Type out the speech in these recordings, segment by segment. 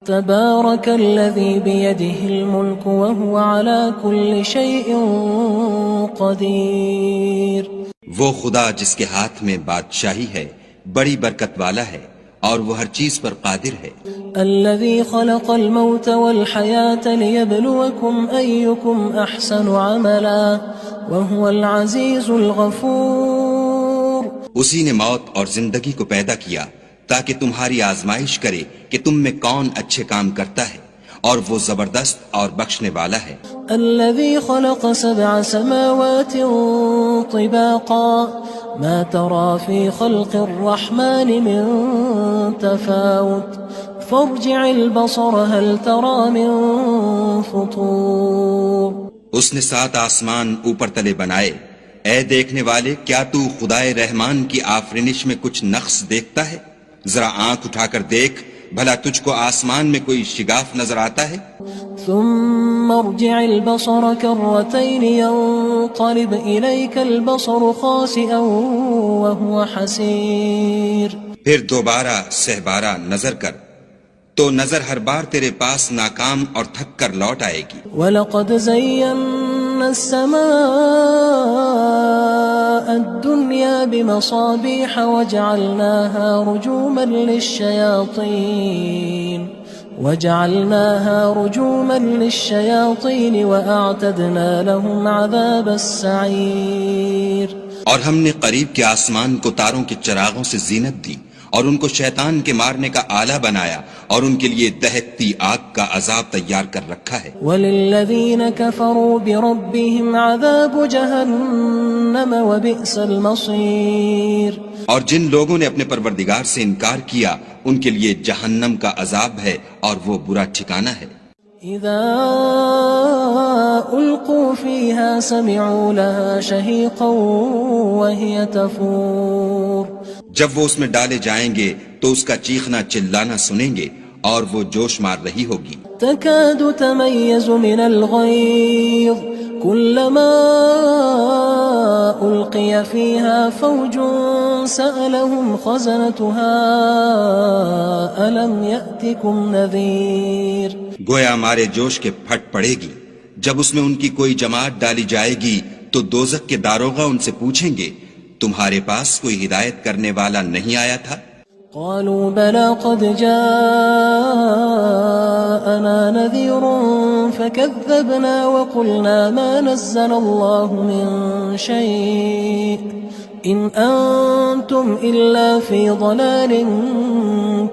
تبارك الذي بيده الملك وهو على كل شيء قدير. وہ خدا جس کے ہاتھ میں بادشاہی ہے بڑی برکت والا ہے اور وہ ہر چیز پر قادر ہے. الذي خلق الموت والحياة ليبلوكم أيكم أحسن عملا وهو العزيز الغفور. اسی نے موت اور زندگی کو پیدا کیا تاکہ تمہاری آزمائش کرے کہ تم میں کون اچھے کام کرتا ہے اور وہ زبردست اور بخشنے والا ہے. الذي خلق 7 سماوات طباقا ما ترى في خلق الرحمن من تفاوت فارجع البصر هل ترى من فطور. اس نے 7 آسمان اوپر تلے بنائے. اے دیکھنے والے کیا تو خدائے رحمان کی آفرینش میں کچھ نقص دیکھتا ہے؟ ذرا آنکھ اٹھا کر دیکھ بھلا تجھ کو آسمان میں کوئی شگاف نظر آتا ہے؟ ثم ارجع البصر كرتين ينقلب إليك البصر خاسئا وهو حسير. پھر دوبارہ سہبارہ نظر کر تو نظر ہر بار تیرے پاس ناکام اور تھک کر لوٹ آئے گی. وَلَقَدْ زَيَّنَّا السَّمَاءَ الدُّنْيَا بِمَصَابِيحَ وَجَعَلْنَاهَا رُجُومًا لِلشَّيَاطِينِ وَأَعْتَدْنَا لَهُمْ عَذَابَ السَّعِيرِ. اور ہم نے قریب کے آسمان کو تاروں کے چراغوں سے زینت دی اور ان کو شیطان کے مارنے کا آلہ بنایا اور ان کے لیے دہکتی آگ کا عذاب تیار کر رکھا ہے. وَلِلَّذِينَ كَفَرُوا بِرَبِّهِمْ عَذَابُ جَهَنَّمَ وَبِئْسَ الْمَصِيرُ. اور جن لوگوں نے اپنے پروردگار سے انکار کیا ان کے لیے جہنم کا عذاب ہے اور وہ برا ٹھکانہ ہے. اذا القوا فيها سمعوا لها شهيقا وهي تفور. جب وہ اس میں ڈالے جائیں گے تو اس کا چیخنا چلانا سنیں گے اور وہ جوش مار رہی ہوگی. تكاد تميز من الغيظ كلما ألقي فيها فوج سألهم خزنتها ألم يأتكم نذير. گویا ہمارے جوش کے پھٹ پڑے گی جب اس میں ان کی کوئی جماعت ڈالی جائے گی تو دوزخ کے داروغہ ان سے پوچھیں گے تمہارے پاس کوئی ہدایت کرنے والا نہیں آیا تھا؟ قالوا بلى قد جاءنا نذير فكذبنا وقلنا ما نزل الله من شيء إن أنتم إلا في ضلال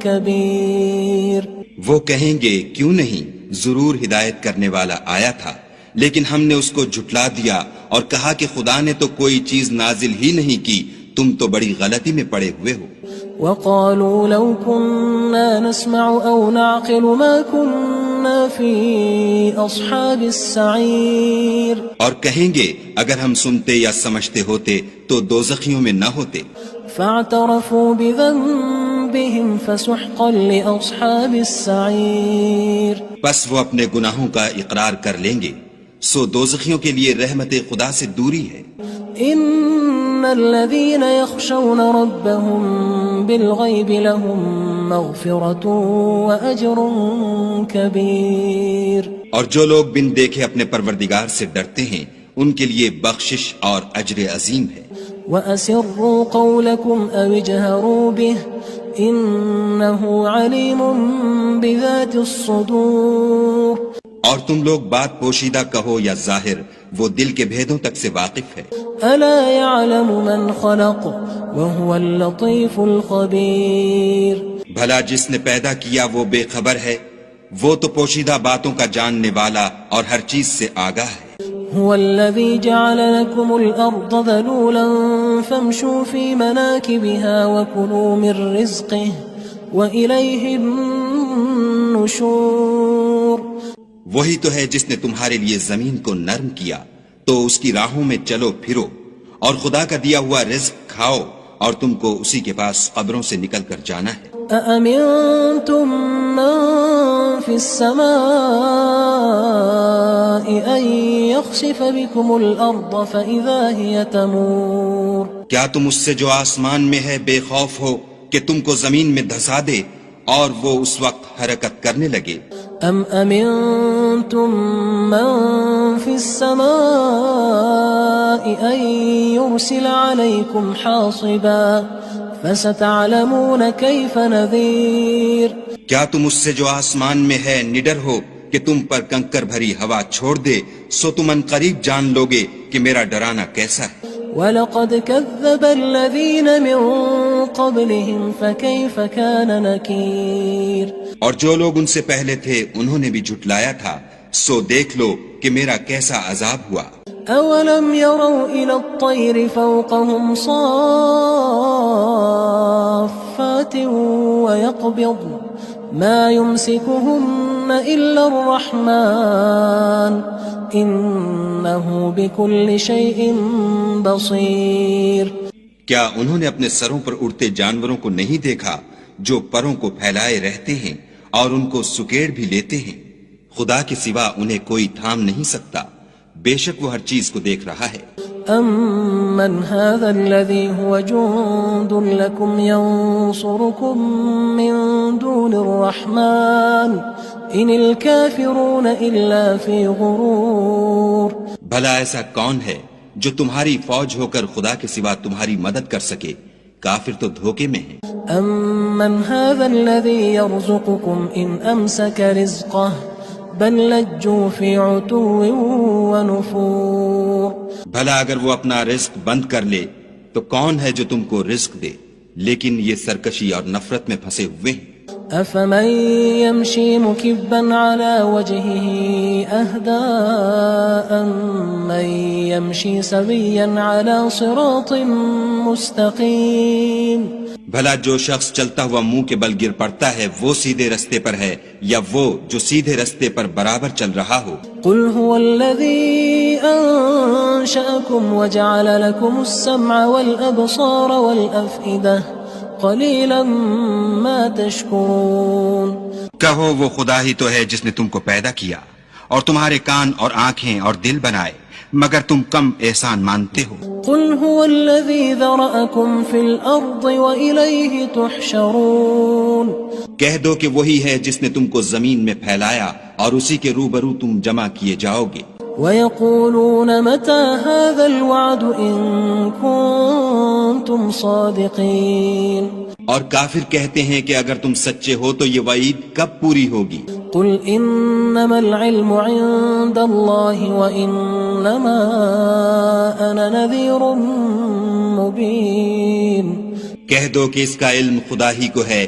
كبير. وہ کہیں گے کیوں نہیں ضرور ہدایت کرنے والا آیا تھا لیکن ہم نے اس کو جھٹلا دیا اور کہا کہ خدا نے تو کوئی چیز نازل ہی نہیں کی تم تو بڑی غلطی میں پڑے ہوئے ہو. وقالوا لو كنا نسمع أو نعقل ما كنا في أصحاب السعير. اور کہیں گے اگر ہم سنتے یا سمجھتے ہوتے تو دوزخیوں میں نہ ہوتے. فاعترفوا بذنبهم فسحقا لأصحاب السعير. بس وہ اپنے گناہوں کا اقرار کر لیں گے سو دوزخیوں کے لیے رحمت خدا سے دوری ہے. ان الذين يخشون ربهم بالغيب لهم مغفرة واجر كبير. اور جو لوگ بن دیکھے اپنے پروردگار سے ڈرتے ہیں ان کے لیے بخشش اور اجر عظیم ہے. وَأَسِرُّوا قَوْلَكُمْ أَوِ اجْهَرُوا بِهِ إِنَّهُ عَلِيمٌ بِذَاتِ الصُّدُورِ. اور تم لوگ بات پوشیدہ کہو یا ظاہر وہ دل کے بھیدوں تک سے واقف ہے. أَلَا يَعْلَمُ مَنْ خَلَقَ وَهُوَ اللَّطِيفُ الْخَبِيرُ. بھلا جس نے پیدا کیا وہ بے خبر ہے وہ تو پوشیدہ باتوں کا جاننے والا اور ہر چیز سے آگاہ ہے. هو الذي جعل لكم الأرض ذلولا فامشوا في مناكبها وكلوا من رزقه وإليه النشور. وہی تو ہے جس نے تمہارے لیے زمین کو نرم کیا تو اس کی راہوں میں چلو پھرو اور خدا کا دیا ہوا رزق کھاؤ اور تم کو اسی کے پاس قبروں سے نکل کر جانا ہے. أأمنتم من في السماء أن يخسف بكم الأرض فإذا هي تمور. کیا تم اس سے جو آسمان میں ہے بے خوف ہو کہ تم کو زمین میں دھسا دے اور وہ اس وقت حرکت کرنے لگے. ام امنتم من في السماء ان يرسل عليكم حاصبا فستعلمون كيف نذير. کیا تم اس سے جو آسمان میں ہے نڈر ہو کہ تم پر کنکر بھری ہوا چھوڑ دے، سو تم ان قریب جان لوگے کہ میرا ڈرانا کیسا ہے. وَلَقَدْ كَذَّبَ الَّذِينَ مِن قَبْلِهِمْ فَكَيْفَ كَانَ نَكِيرٌ. اور جو لوگ ان سے پہلے تھے انہوں نے بھی جھٹلایا تھا، سو دیکھ لو کہ میرا کیسا عذاب ہوا. أَوَلَمْ يَرَوْا إِلَى الطَّيْرِ فَوْقَهُمْ صَافَّاتٍ وَيَقْبِضْنَ مَا يُمْسِكُهُنَّ إِلَّا الرَّحْمَنُ إِنَّهُ بِكُلِّ شَيْءٍ بَصِيرٌ. کیا انہوں نے اپنے سروں پر اڑتے جانوروں کو نہیں دیکھا جو پروں کو پھیلائے رہتے ہیں اور ان کو سکیڑ بھی لیتے ہیں؟ خدا کے سوا انہیں کوئی تھام نہیں سکتا، بے شک وہ ہر چیز کو دیکھ رہا ہے. أَمَّنْ هَذَا الَّذِي هُوَ جُندٌ لَكُمْ يَنصُرُكُم مِّن دُونِ الرَّحْمَنِ إِنِ الْكَافِرُونَ إِلَّا فِي غُرُورٍ. بھلا ایسا کون ہے جو تمہاری فوج ہو کر خدا کے سوا تمہاری مدد کر سکے؟ کافر تو دھوکے میں ہیں. أَمَّنْ هَذَا الَّذِي يَرْزُقُكُمْ إِنْ أَمْسَكَ رِزْقَهُ بَلْ لَجُّوا فِي عُتُوٍّ وَنُفُورٍ. بھلا اگر وہ اپنا رزق بند کر لے تو کون ہے جو تم کو رزق دے؟ لیکن یہ سرکشی اور نفرت میں پھنسے ہوئے ہیں. أَفَمَن يَمْشِي مُكِبًّا عَلَى وَجْهِهِ أَهْدَىٰ أَمَّن يَمْشِي سَوِيًّا عَلَى صِرَاطٍ مُّسْتَقِيمٍ. بھلا جو شخص چلتا ہوا منہ کے بل گر پڑتا ہے وہ سیدھے رستے پر ہے یا وہ جو سیدھے رستے پر برابر چل رہا ہو؟ قُلْ هُوَ الَّذِي أَنشَأَكُمْ وَجَعَلَ لَكُمُ السَّمْعَ وَالْأَبْصَارَ وَالْأَفْئِدَةَ قَلِيلًا مَا تَشْكُرُونَ. کہو وہ خدا ہی تو ہے جس نے تم کو پیدا کیا اور تمہارے کان اور آنکھیں اور دل بنائے، مگر تم کم احسان مانتے ہو. قُلْ هُوَ الَّذِي ذَرَأَكُمْ فِي الْأَرْضِ وَإِلَيْهِ تُحْشَرُونَ. کہہ دو کہ وہی ہے جس نے تم کو زمین میں پھیلایا اور اسی کے روبرو تم جمع کیے جاؤ گے. وَيَقُولُونَ مَتَى هَذَا الْوَعْدُ إِن كُنتُمْ صَادِقِينَ. اور کافر کہتے ہیں کہ اگر تم سچے ہو تو یہ وعید کب پوری ہوگی؟ قُلْ إِنَّمَا الْعِلْمُ عِندَ اللَّهِ وَإِنَّمَا أَنَا نَذِيرٌ مُّبِينٌ. کہہ دو کہ اس کا علم خدا ہی کو ہے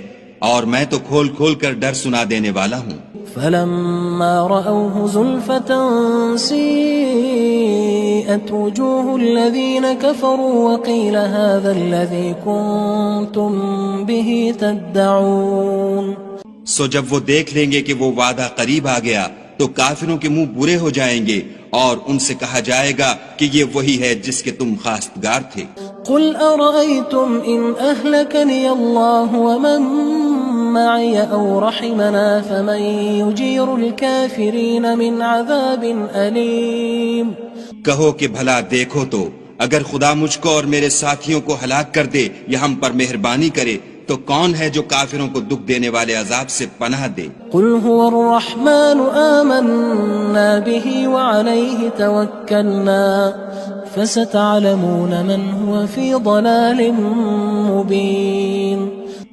اور میں تو کھول کھول کر ڈر سنا دینے والا ہوں. فَلَمَّا رَأَوْهُ زُلْفَةً سِيئَتْ وُجُوهُ الَّذِينَ كَفَرُوا وَقِيلَ هَذَا الَّذِي كُنتُم بِهِ تَدَّعُونَ. سو جب وہ دیکھ لیں گے کہ وہ وعدہ قریب آ گیا تو کافروں کے منہ برے ہو جائیں گے اور ان سے کہا جائے گا کہ یہ وہی ہے جس کے تم خواستگار تھے. قُلْ أَرَأَيْتُمْ إِنْ أَهْلَكَنِيَ اللَّهُ وَمَن مَّعِيَ أَوْ رَحِمَنَا فَمَن يُجِيرُ الْكَافِرِينَ مِنْ عَذَابٍ أَلِيمٍ. کہو کہ بھلا دیکھو تو اگر خدا مجھ کو اور میرے ساتھیوں کو ہلاک کر دے یا ہم پر مہربانی کرے تو کون ہے جو کافروں کو دکھ دینے والے عذاب سے پناہ دے؟ قُلْ هُوَ الرَّحْمَنُ آمَنَّا بِهِ وَعَلَيْهِ تَوَكَّلْنَا فَسَتَعْلَمُونَ مَنْ هُوَ فِي ضَلَالٍ مُّبِينٍ.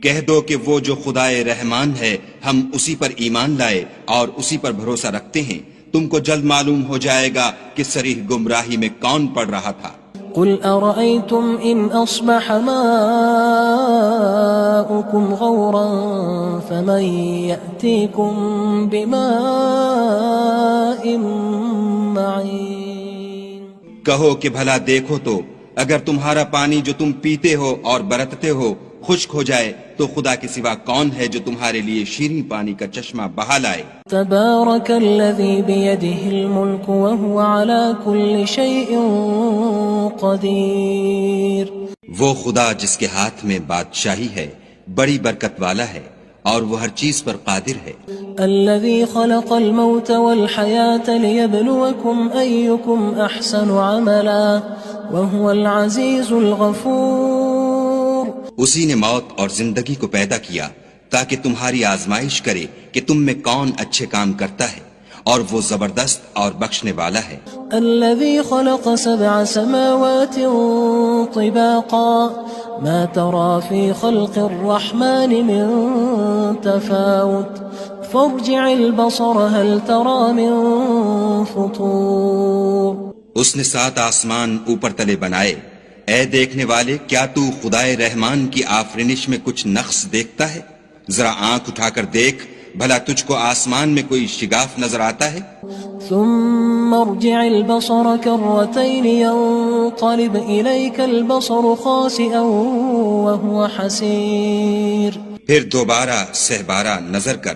کہہ دو کہ وہ جو خدائے رحمان ہے ہم اسی پر ایمان لائے اور اسی پر بھروسہ رکھتے ہیں، تم کو جلد معلوم ہو جائے گا کہ صریح گمراہی میں کون پڑ رہا تھا. قُلْ أَرَأَيْتُمْ إِنْ أَصْبَحَ مَاؤُكُمْ غَوْرًا فَمَن يَأْتِيكُم بِمَاءٍ مَّعِينٍ. کہو کہ بھلا دیکھو تو اگر تمہارا پانی جو تم پیتے ہو اور برتتے ہو خشک ہو جائے تو خدا کے سوا کون ہے جو تمہارے لیے شیریں پانی کا چشمہ بہا لائے؟ تبارک الذی بیدہ الملک وہو علی کل شیء قدیر. وہ خدا جس کے ہاتھ میں بادشاہی ہے بڑی برکت والا ہے اور وہ ہر چیز پر قادر ہے. الذي خلق الموت والحياة ليبلوكم أيكم أحسن عملا وهو العزيز الغفور. اسی نے موت اور زندگی کو پیدا کیا تاکہ تمہاری آزمائش کرے کہ تم میں کون اچھے کام کرتا ہے، اور وہ زبردست اور بخشنے والا ہے۔ الذي خلق 7 سماوات طباقا ما ترى في خلق الرحمن من تفاوت فارجع البصر هل ترى من فطور۔ اس نے 7 آسمان اوپر تلے بنائے، اے دیکھنے والے کیا تو خدائے رحمان کی آفرینش میں کچھ نقص دیکھتا ہے؟ ذرا آنکھ اٹھا کر دیکھ، بھلا تجھ کو آسمان میں کوئی شگاف نظر آتا ہے؟ ثم ارجع البصر كرتين ينقلب إليك البصر خاسئا وهو حسير۔ پھر دوبارہ سہبارہ نظر کر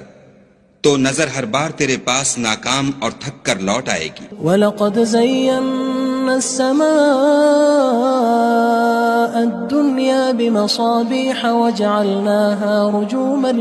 تو نظر ہر بار تیرے پاس ناکام اور تھک کر لوٹ آئے گی۔ وَلَقَدْ زَيَّنَّا السَّمَاءَ الدُّنْيَا بِمَصَابِيحَ وَجَعَلْنَاهَا رُجُومًا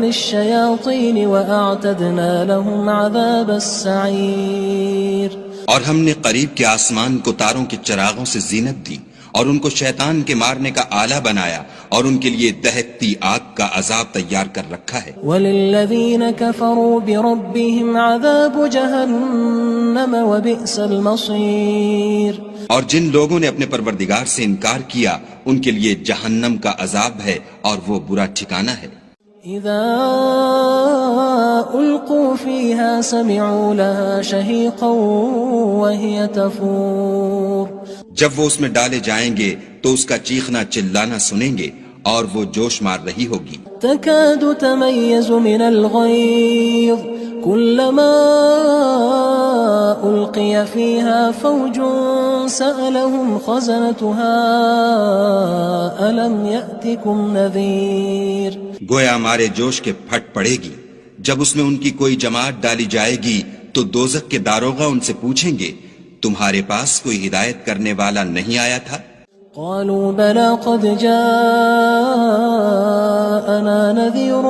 لِلشَّيَاطِينِ وَأَعْتَدْنَا لَهُمْ عَذَابَ السَّعِيرِ۔ اور ہم نے قریب کے آسمان کو تاروں کے چراغوں سے زینت دی اور ان کو شیطان کے مارنے کا آلہ بنایا اور ان کے لیے دہکتی آگ کا عذاب تیار کر رکھا ہے۔ وَلِلَّذِينَ كَفَرُوا بِرَبِّهِمْ عَذَابُ جَهَنَّمَ وَبِئْسَ الْمَصِيرُ۔ اور جن لوگوں نے اپنے پروردگار سے انکار کیا ان کے لیے جہنم کا عذاب ہے اور وہ برا ٹھکانہ ہے۔ اذا القوا فيها سمعوا لها شهيقا وهي تفور۔ جب وہ اس میں ڈالے جائیں گے تو اس کا چیخنا چلانا سنیں گے اور وہ جوش مار رہی ہوگی۔ تكاد تميز من الغيظ كلما ألقي فيها فوج سألهم خزنتها ألم يأتكم نذير۔ گویا مارے جوش کے پھٹ پڑے گی۔ جب اس میں ان کی کوئی جماعت ڈالی جائے گی تو دوزخ کے داروغہ ان سے پوچھیں گے تمہارے پاس کوئی ہدایت کرنے والا نہیں آیا تھا؟ قالوا بلى قد جاءنا نذير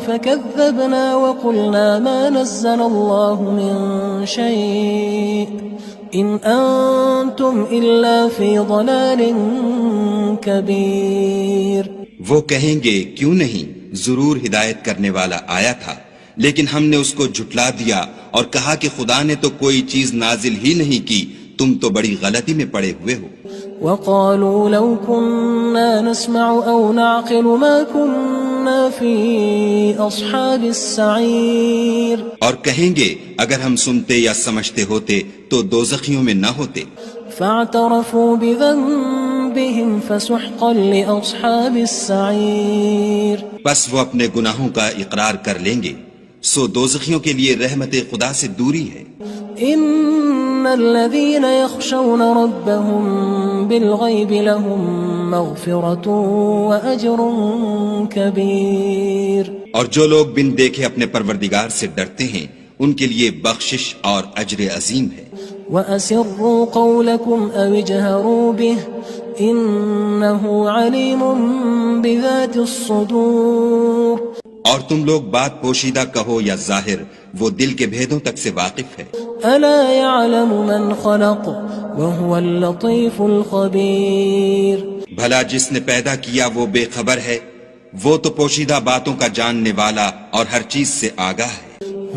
فكذبنا وقلنا ما نزل الله من شيء إن أنتم إلا في ضلال كبير۔ وہ کہیں گے کیوں نہیں، ضرور ہدایت کرنے والا آیا تھا، لیکن ہم نے اس کو جھٹلا دیا اور کہا کہ خدا نے تو کوئی چیز نازل ہی نہیں کی، تم تو بڑی غلطی میں پڑے ہوئے ہو۔ وقالوا لو كنا نسمع أو نعقل ما كنا في أصحاب السعير۔ اور کہیں گے اگر ہم سنتے یا سمجھتے ہوتے تو دوزخیوں میں نہ ہوتے۔ فاعترفوا بذنبهم فسحقا لأصحاب السعير۔ بس وہ اپنے گناہوں کا اقرار کر لیں گے، سو دوزخیوں کے لیے رحمت خدا سے دوری ہے۔ ان الذين يخشون ربهم بالغيب لهم مغفرة واجر كبير۔ اور جو لوگ بن دیکھے اپنے پروردگار سے ڈرتے ہیں ان کے لیے بخشش اور اجر عظیم ہے۔ وَأَسِرُّوا قَوْلَكُمْ أَوِ اجْهَرُوا بِهِ إِنَّهُ عَلِيمٌ بِذَاتِ الصُّدُورِ۔ اور تم لوگ بات پوشیدہ کہو یا ظاہر، وہ دل کے بھیدوں تک سے واقف ہے۔ أَلَا يَعْلَمُ مَنْ خَلَقَ وَهُوَ اللَّطِيفُ الْخَبِيرُ۔ بھلا جس نے پیدا کیا وہ بے خبر ہے، وہ تو پوشیدہ باتوں کا جاننے والا اور ہر چیز سے آگاہ ہے۔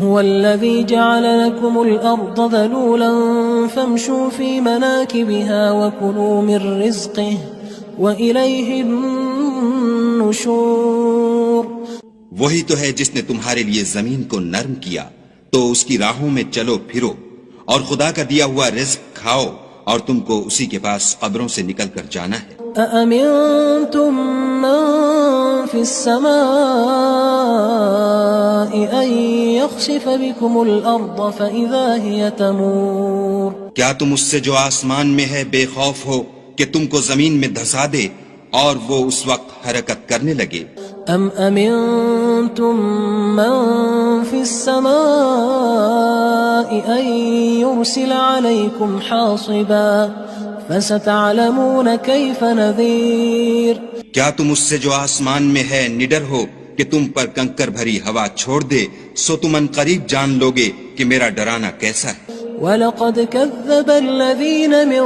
هو الذي جعل لكم الأرض ذلولا فامشوا في مناكبها وكلوا من رزقه وإليه النشور۔ وہی تو ہے جس نے تمہارے لیے زمین کو نرم کیا تو اس کی راہوں میں چلو پھرو اور خدا کا دیا ہوا رزق کھاؤ اور تم کو اسی کے پاس قبروں سے نکل کر جانا ہے۔ أأمنتم من في السماء أن يخسف بكم الأرض فإذا هي تمور۔ کیا تم اس سے جو آسمان میں ہے بے خوف ہو کہ تم کو زمین میں دھسا دے اور وہ اس وقت حرکت کرنے لگے؟ أم أمنتم من في السماء أن يرسل عليكم حاصبا فستعلمون كيف نذير۔ کیا تم اس سے جو آسمان میں ہے نڈر ہو کہ تم پر کنکر بھری ہوا چھوڑ دے، سو تم ان قریب جان لوگے کہ میرا ڈرانا کیسا ہے۔ وَلَقَدْ كَذَّبَ الَّذِينَ مِن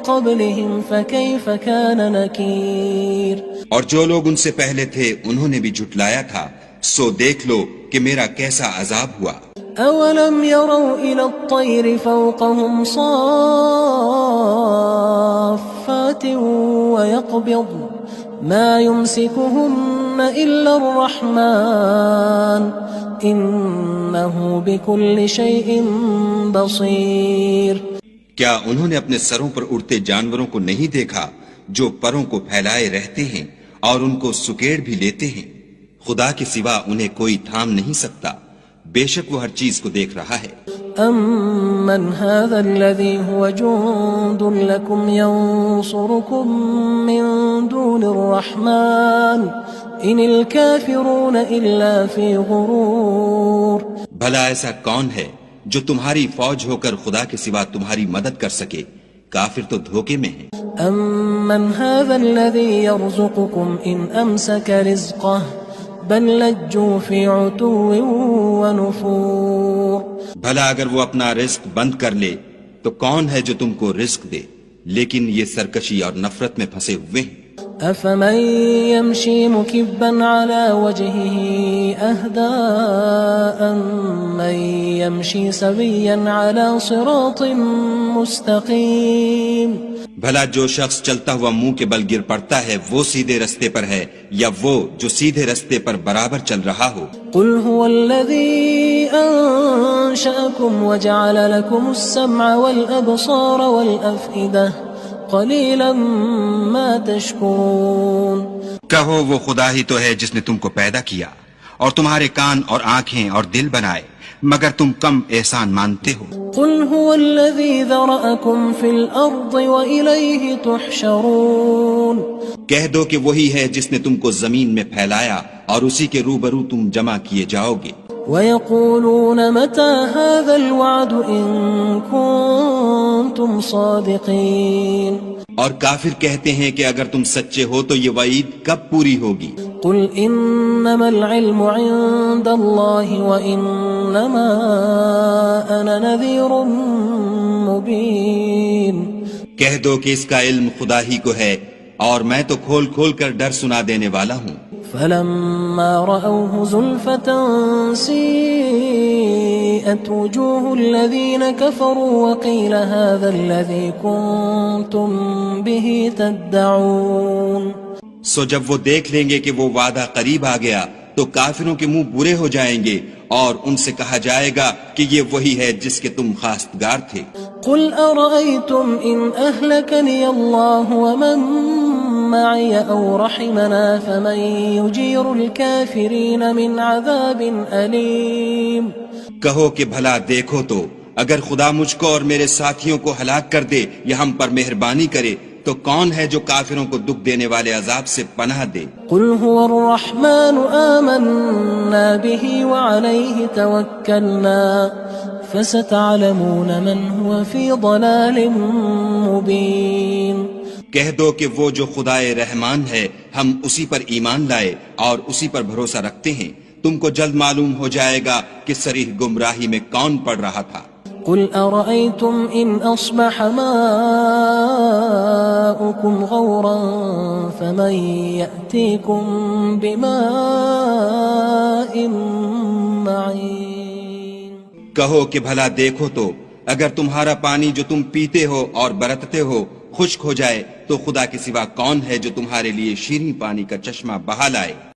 قبلهم فكيف كان نكير اور جو لوگ ان سے پہلے تھے انہوں نے بھی جھٹلایا تھا، سو دیکھ لو کہ میرا کیسا عذاب ہوا۔ أولم يروا إلى الطير فوقهم صافات ويقبض ما يمسكهن إلا الرحمن إنه بكل شيء بصير۔ کیا انہوں نے اپنے سروں پر اڑتے جانوروں کو نہیں دیکھا جو پروں کو پھیلائے رہتے ہیں اور ان کو سکیڑ بھی لیتے ہیں؟ خدا کے سوا انہیں کوئی تھام نہیں سکتا، بے شک وہ ہر چیز کو دیکھ رہا ہے۔ أَمَّنْ هَذَا الَّذِي هُوَ جُندٌ لَكُمْ يَنصُرُكُم مِّن دُونِ الرَّحْمَٰنِ إِنِ الْكَافِرُونَ إِلَّا فِي غُرُورٍ۔ بھلا ایسا کون ہے جو تمہاری فوج ہو کر خدا کے سوا تمہاری مدد کر سکے؟ کافر تو دھوکے میں ہیں۔ أَمَّنْ هَذَا الَّذِي يَرْزُقُكُمْ إِنْ أَمْسَكَ رِزْقَهُ بل لجوا فی عتو ونفور۔ بھلا اگر وہ اپنا رزق بند کر لے تو کون ہے جو تم کو رزق دے؟ لیکن یہ سرکشی اور نفرت میں پھنسے ہوئے ہیں۔ افمن یمشی مکبا علی وجہہ اہدی امن یمشی سویا علی صراط مستقیم۔ بھلا جو شخص چلتا ہوا منہ کے بل گر پڑتا ہے وہ سیدھے رستے پر ہے یا وہ جو سیدھے رستے پر برابر چل رہا ہو؟ قل هو الذی انشأکم وجعل لکم السمع والابصار والافئدہ قلیلا ما تشکرون۔ کہو وہ خدا ہی تو ہے جس نے تم کو پیدا کیا اور تمہارے کان اور آنکھیں اور دل بنائے، مگر تم کم احسان مانتے ہو۔ قل هو الذی ذرأکم فی الارض وإلیہ تحشرون۔ کہہ دو کہ وہی ہے جس نے تم کو زمین میں پھیلایا اور اسی کے روبرو تم جمع کیے جاؤ گے۔ وَيَقُولُونَ مَتَى هَذَا الْوَعْدُ إِن كُنتُمْ صَادِقِينَ۔ اور کافر کہتے ہیں کہ اگر تم سچے ہو تو یہ وعید کب پوری ہوگی؟ قُلْ إِنَّمَا الْعِلْمُ عِندَ اللَّهِ وَإِنَّمَا أَنَا نَذِيرٌ مُبِينٌ۔ کہہ دو کہ اس کا علم خدا ہی کو ہے اور میں تو کھول کھول کر ڈر سنا دینے والا ہوں۔ فَلَمَّا رَأَوْهُ زُلْفَةً سِيئَتْ وُجُوهُ الَّذِينَ كَفَرُوا وَقِيلَ هَذَا الَّذِي كُنتُم بِهِ تَدَّعُونَ۔ سو جب وہ دیکھ لیں گے کہ وہ وعدہ قریب آ گیا تو کافروں کے منہ برے ہو جائیں گے اور ان سے کہا جائے گا کہ یہ وہی ہے جس کے تم خواستگار تھے۔ قُلْ أَرَأَيْتُمْ إِنْ أَهْلَكَنِيَ اللَّهُ وَمَن مَّعِيَ أَوْ رَحِمَنَا فَمَن يُجِيرُ الْكَافِرِينَ مِنْ عَذَابٍ أَلِيمٍ۔ کہو کہ بھلا دیکھو تو اگر خدا مجھ کو اور میرے ساتھیوں کو ہلاک کر دے یا ہم پر مہربانی کرے تو کون ہے جو کافروں کو دکھ دینے والے عذاب سے پناہ دے؟ قُلْ هُوَ الرَّحْمَنُ آمَنَّا بِهِ وَعَلَيْهِ تَوَكَّلْنَا فَسَتَعْلَمُونَ مَنْ هُوَ فِي ضَلَالٍ مُبِينٍ۔ کہہ دو کہ وہ جو خدائے رحمان ہے ہم اسی پر ایمان لائے اور اسی پر بھروسہ رکھتے ہیں، تم کو جلد معلوم ہو جائے گا کہ صریح گمراہی میں کون پڑ رہا تھا۔ قُلْ أَرَأَيْتُمْ إِنْ أَصْبَحَ مَاؤُكُمْ غَوْرًا فَمَنْ يَأْتِيكُمْ بِمَاءٍ مَّعِينٍ۔ کہو کہ بھلا دیکھو تو اگر تمہارا پانی جو تم پیتے ہو اور برتتے ہو خشک ہو جائے تو خدا کے سوا کون ہے جو تمہارے لیے شیریں پانی کا چشمہ بہا لائے؟